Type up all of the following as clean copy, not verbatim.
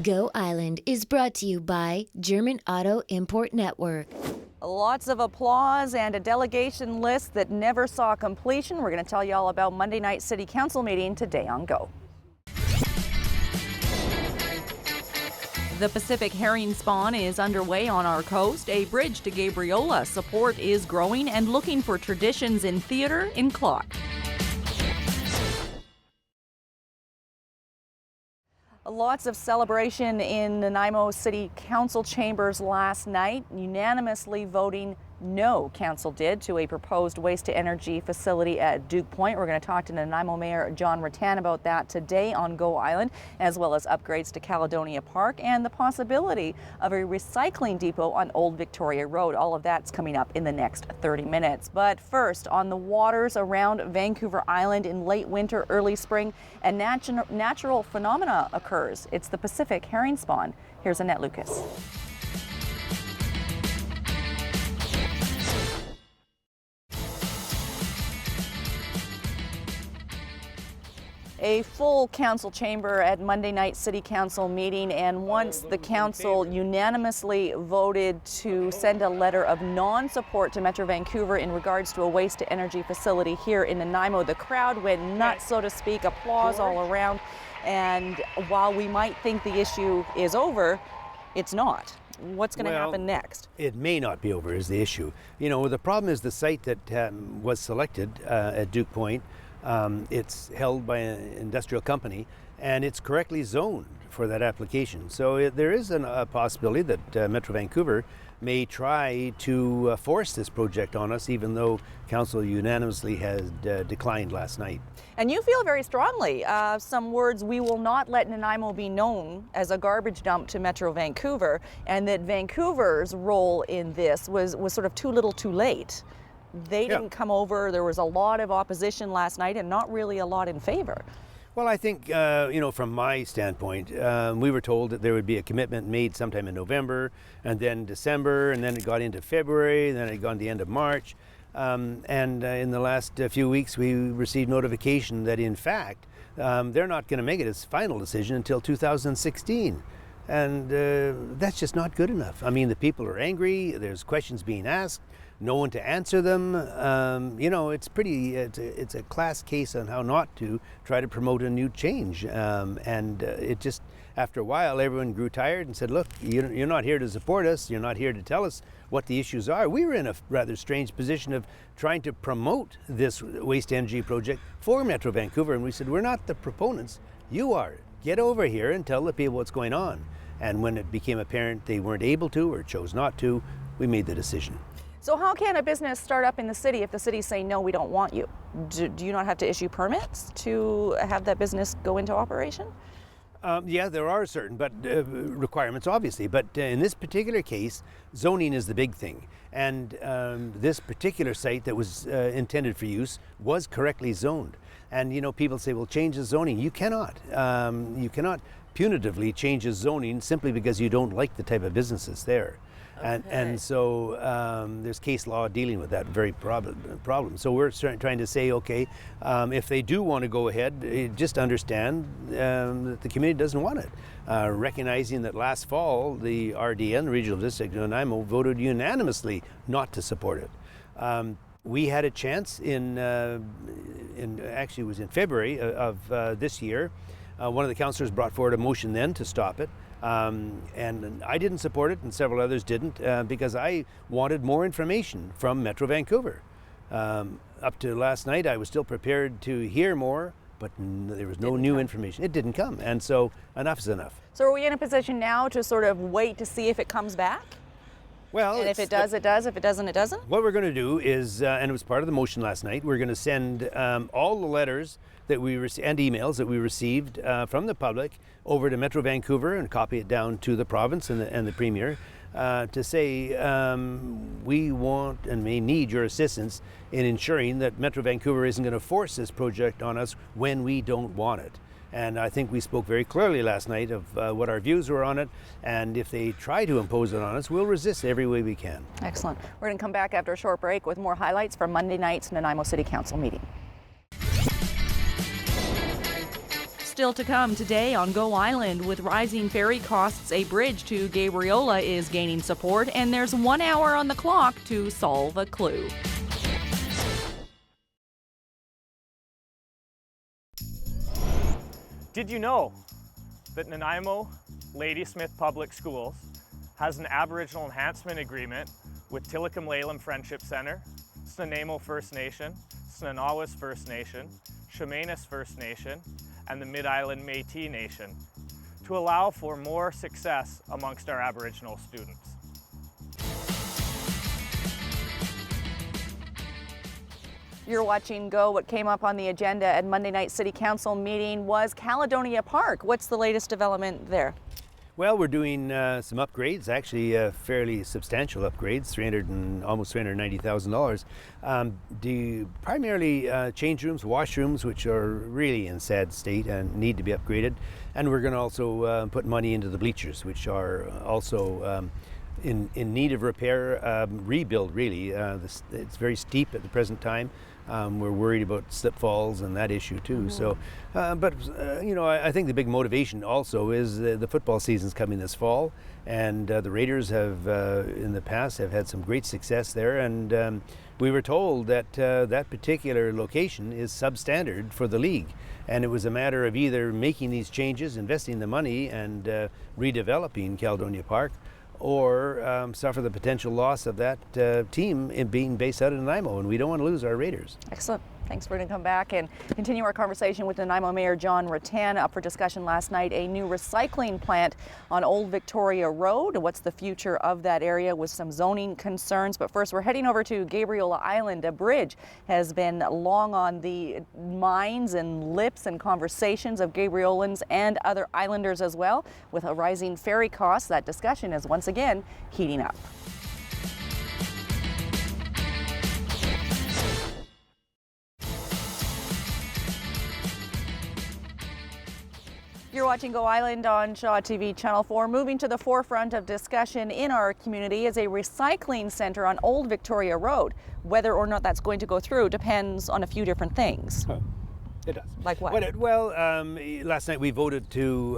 Go Island is brought to you by German Auto Import Network. Lots of applause and a delegation list that never saw completion. We're going to tell you all about Monday night City Council meeting today on Go. The Pacific herring spawn is underway on our coast. A bridge to Gabriola. Support is growing and looking for traditions in theatre in Clark. Lots of celebration in Nanaimo City Council chambers last night, unanimously voting no, council did, to a proposed waste-to-energy facility at Duke Point. We're going to talk to Nanaimo Mayor John Ruttan about that today on Go Island, as well as upgrades to Caledonia Park and the possibility of a recycling depot on Old Victoria Road. All of that's coming up in the next 30 minutes. But first, on the waters around Vancouver Island in late winter, early spring, a natural phenomena occurs. It's the Pacific herring spawn. Here's Annette Lucas. A full council chamber at Monday night City Council meeting, and once the council unanimously voted to send a letter of non-support to Metro Vancouver in regards to a waste-to-energy facility here in Nanaimo, the crowd went nuts, so to speak, applause all around. And while we might think the issue is over, it's not. What's going to happen next? It may not be over is the issue. You know, the problem is the site that was selected at Duke Point. It's held by an industrial company, and it's correctly zoned for that application. So there is a possibility that Metro Vancouver may try to force this project on us, even though Council unanimously has declined last night. And you feel very strongly, some words, we will not let Nanaimo be known as a garbage dump to Metro Vancouver, and that Vancouver's role in this was sort of too little too late. They didn't come over. There was a lot of opposition last night and not really a lot in favor. Well, I think, you know, from my standpoint, we were told that there would be a commitment made sometime in November and then December, and then it got into February, and then it got to the end of March. And in the last few weeks, we received notification that, in fact, they're not going to make it its final decision until 2016. And that's just not good enough. I mean, the people are angry. There's questions being asked. No one to answer them. You know, it's a class case on how not to try to promote a new change. And it just, after a while, everyone grew tired and said, look, you're not here to support us. You're not here to tell us what the issues are. We were in a rather strange position of trying to promote this waste energy project for Metro Vancouver. And we said, we're not the proponents. You are. Get over here and tell the people what's going on. And when it became apparent they weren't able to or chose not to, we made the decision. So how can a business start up in the city if the city's saying, no, we don't want you? Do you not have to issue permits to have that business go into operation? Yeah, there are certain requirements, obviously. But in this particular case, zoning is the big thing. And this particular site that was intended for use was correctly zoned. And, you know, people say, well, change the zoning. You cannot. You cannot punitively change the zoning simply because you don't like the type of businesses there. Okay. And so there's case law dealing with that very problem. So we're trying to say, okay, if they do want to go ahead, just understand that the community doesn't want it. Recognizing that last fall, the RDN, the Regional District of Nanaimo, voted unanimously not to support it. We had a chance actually it was in February of this year. One of the councillors brought forward a motion then to stop it. And I didn't support it, and several others didn't, because I wanted more information from Metro Vancouver. Up to last night, I was still prepared to hear more, but there was no new information. It didn't come, and so enough is enough. So are we in a position now to sort of wait to see if it comes back? Well, and if it does, it does. If it doesn't, it doesn't? What we're going to do is, and it was part of the motion last night, we're going to send all the letters that we and emails that we received from the public over to Metro Vancouver and copy it down to the province and the Premier to say we want and may need your assistance in ensuring that Metro Vancouver isn't going to force this project on us when we don't want it. And I think we spoke very clearly last night of what our views were on it, and if they try to impose it on us, we'll resist every way we can. Excellent. We're going to come back after a short break with more highlights from Monday night's Nanaimo City Council meeting. still to come today on Go Island. With rising ferry costs, a bridge to Gabriola is gaining support, and there's 1 hour on the clock to solve a clue. Did you know that Nanaimo Ladysmith Public Schools has an Aboriginal Enhancement Agreement with Tilikum-Lalem Friendship Center, Nanaimo First Nation, Snanawas First Nation, Chemainus First Nation, and the Mid-Island Métis Nation to allow for more success amongst our Aboriginal students? You're watching Go. What came up on the agenda at Monday night City Council meeting was Caledonia Park. What's the latest development there? Well, we're doing some upgrades, actually fairly substantial upgrades, almost $390,000. Primarily change rooms, washrooms, which are really in sad state and need to be upgraded. And we're going to also put money into the bleachers, which are also in need of repair, rebuild really. It's very steep at the present time. We're worried about slip falls and that issue too. Mm-hmm. So, I think the big motivation also is the football season's coming this fall, and the Raiders have, in the past, have had some great success there. And we were told that that particular location is substandard for the league, and it was a matter of either making these changes, investing the money, and redeveloping Caledonia Park, or suffer the potential loss of that team in being based out of Nanaimo, and we don't want to lose our Raiders. Excellent. Thanks. We're going to come back and continue our conversation with Nanaimo Mayor John Ruttan. Up for discussion last night, a new recycling plant on Old Victoria Road. What's the future of that area with some zoning concerns? But first, we're heading over to Gabriola Island. A bridge has been long on the minds and lips and conversations of Gabriolans and other islanders as well. With a rising ferry cost, that discussion is once again heating up. You're watching Go Island on Shaw TV Channel 4. Moving to the forefront of discussion in our community is a recycling center on Old Victoria Road. Whether or not that's going to go through depends on a few different things. It does. Like what? Last night we voted to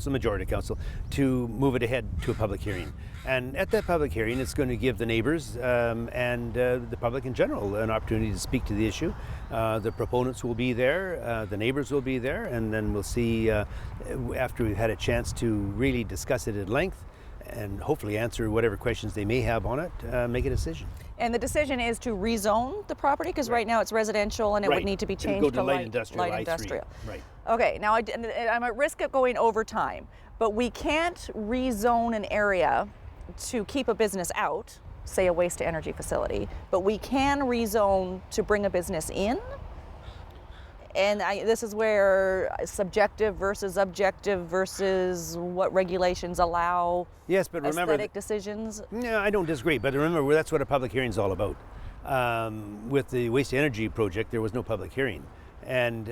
Majority Council to move it ahead to a public hearing. And at that public hearing, it's going to give the neighbors and the public in general an opportunity to speak to the issue. The proponents will be there, the neighbors will be there, and then we'll see after we've had a chance to really discuss it at length and hopefully answer whatever questions they may have on it, make a decision. And the decision is to rezone the property, because right now it's residential and it would need to be changed to light industrial. Right. Okay, now I'm at risk of going over time, but we can't rezone an area to keep a business out, say a waste to energy facility, but we can rezone to bring a business in. And this is where subjective versus objective versus what regulations allow. Yes, but remember, aesthetic decisions. No, I don't disagree, but remember that's what a public hearing is all about. With the waste to energy project, there was no public hearing, and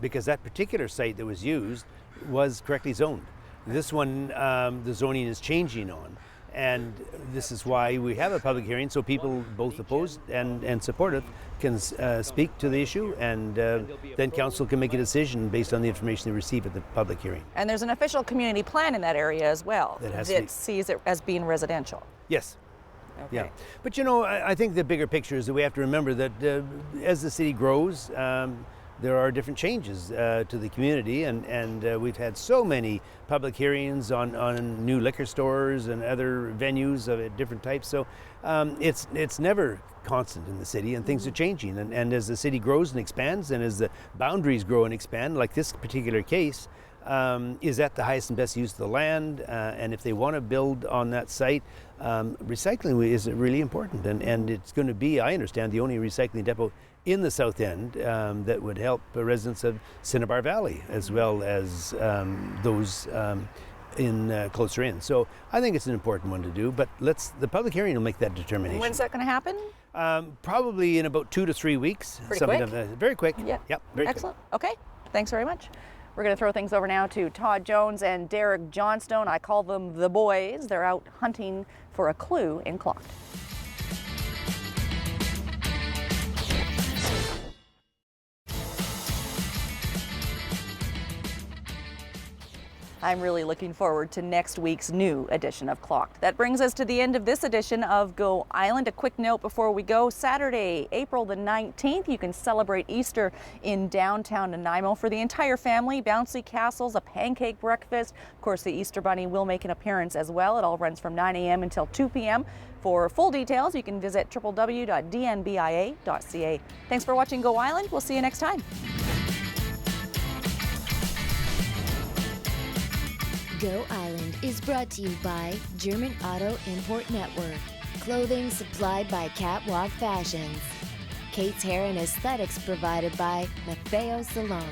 because that particular site that was used was correctly zoned. This one, the zoning is changing on. And this is why we have a public hearing, so people both opposed and supportive can speak to the issue, and then council can make a decision based on the information they receive at the public hearing. And there's an official community plan in that area as well that sees it as being residential. Yes. Okay. Yeah. But I think the bigger picture is that we have to remember that as the city grows, there are different changes to the community, and we've had so many public hearings on new liquor stores and other venues of different types. So it's never constant in the city, and things are changing. And as the city grows and expands, and as the boundaries grow and expand, like this particular case, is that the highest and best use of the land? And if they want to build on that site, recycling is really important. And it's going to be, I understand, the only recycling depot in the South End that would help residents of Cinnabar Valley, as well as those in closer in. So I think it's an important one to do, but the public hearing will make that determination. When's that going to happen? Probably in about 2 to 3 weeks. Pretty quick? Very quick. Yeah. Yep, very Excellent. Quick. Okay, thanks very much. We're going to throw things over now to Todd Jones and Derek Johnstone. I call them the boys. They're out hunting for a clue in Clock. I'm really looking forward to next week's new edition of Clocked. That brings us to the end of this edition of Go Island. A quick note before we go. Saturday, April the 19th, you can celebrate Easter in downtown Nanaimo for the entire family. Bouncy castles, a pancake breakfast. Of course, the Easter Bunny will make an appearance as well. It all runs from 9 a.m. until 2 p.m. For full details, you can visit www.dnbia.ca. Thanks for watching Go Island. We'll see you next time. Go Island is brought to you by German Auto Import Network. Clothing supplied by Catwalk Fashions. Kate's Hair and Aesthetics provided by Maffeo Salon.